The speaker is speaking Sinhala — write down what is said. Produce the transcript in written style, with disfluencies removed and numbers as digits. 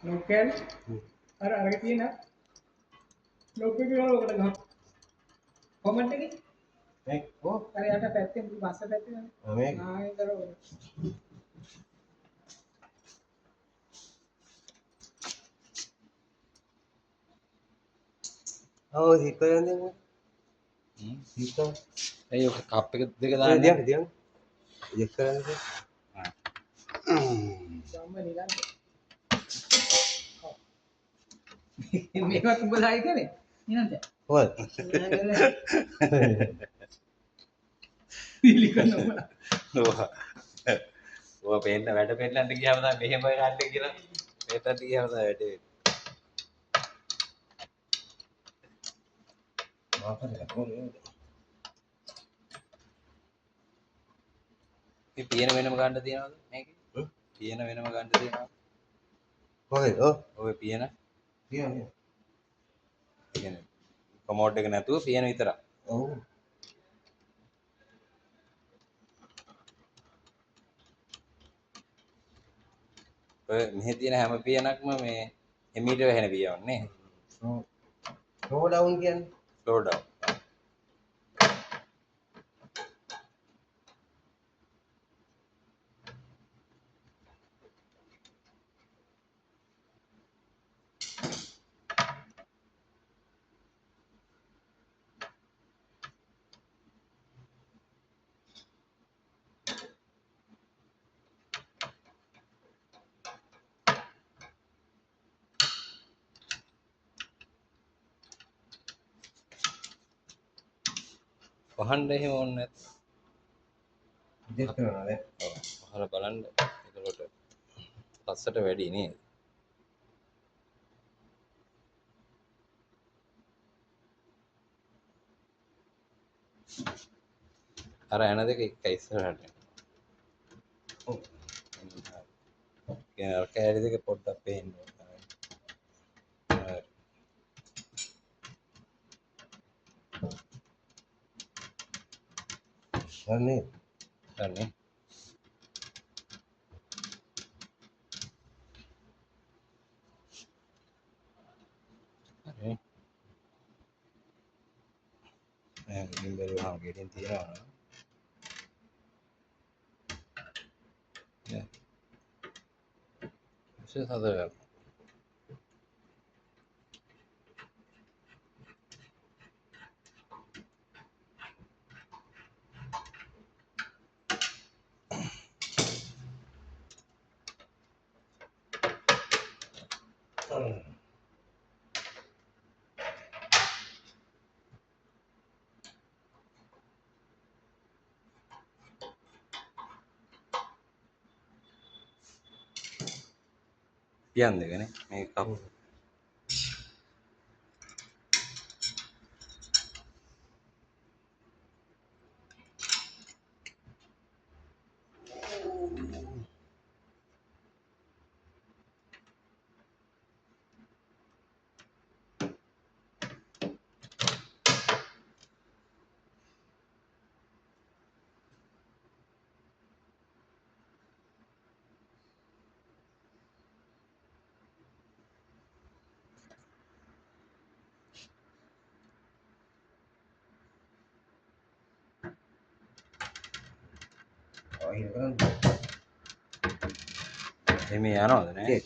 ලොක්කෑල් අර අරගෙන තියෙන ලොක් එක ගාලා ඔකට ගහන්න. කොමන්ට් එකේ මේ කො අර යට පැත්තේ බස්ස පැත්තේ නේ. මේක ආයෙ කරෝ. ඔව් හිත යන්නේ හිත ඒ කප් එක දෙක ඔය දාන්න. දියන් ඒක කරන්නේ සම්ම නිකන්. මේවත් උඹ සායි කරේ. නිකන්ද? හොල් පිළිකන උඹලා. ඔය පෙන්න වැඩ පෙන්නන්න ගියාම තමයි මෙහෙම ගන්න කියලා. මේකට ගියාම තමයි වැඩේ. මාකරේ කොහොමද මේ පියන වෙනම ගන්න තියනවද මේකේ? පියන වෙනම ගන්න තියනවද? කොහෙද ඔය පියන කියන්නේ ඒ කියන්නේ කොමෝඩ් එක නැතුව පියන විතරක්. ඔව් ඔය මෙහි තියෙන හැම පියනක්ම මේ එමීට වැහෙන පියවන්නේ නේ. ස්ලෝ ඩවුන් කියන්නේ ස්ලෝ ඩවුන්. වහන්න එහෙම ඕනේ නැත්නම් ජෙට් කරනවා නේ ඔව් වහලා බලන්න. එතකොට පස්සට වැඩි නේද? අර එන දෙක එක ඉස්සරහට. ඔව් කියන අර කෑලි දෙක පොඩ්ඩක් පේන්න ඕනේ. හරිනේ හරිනේ. හරි. දැන් ඉතින් බැලුවාම ගෙඩින් තියනවා. නේ. විශේෂ හදලා පියන් දෙකනේ. මේක කප් ආයෙ කරන්නේ එමේ යනවද නෑ?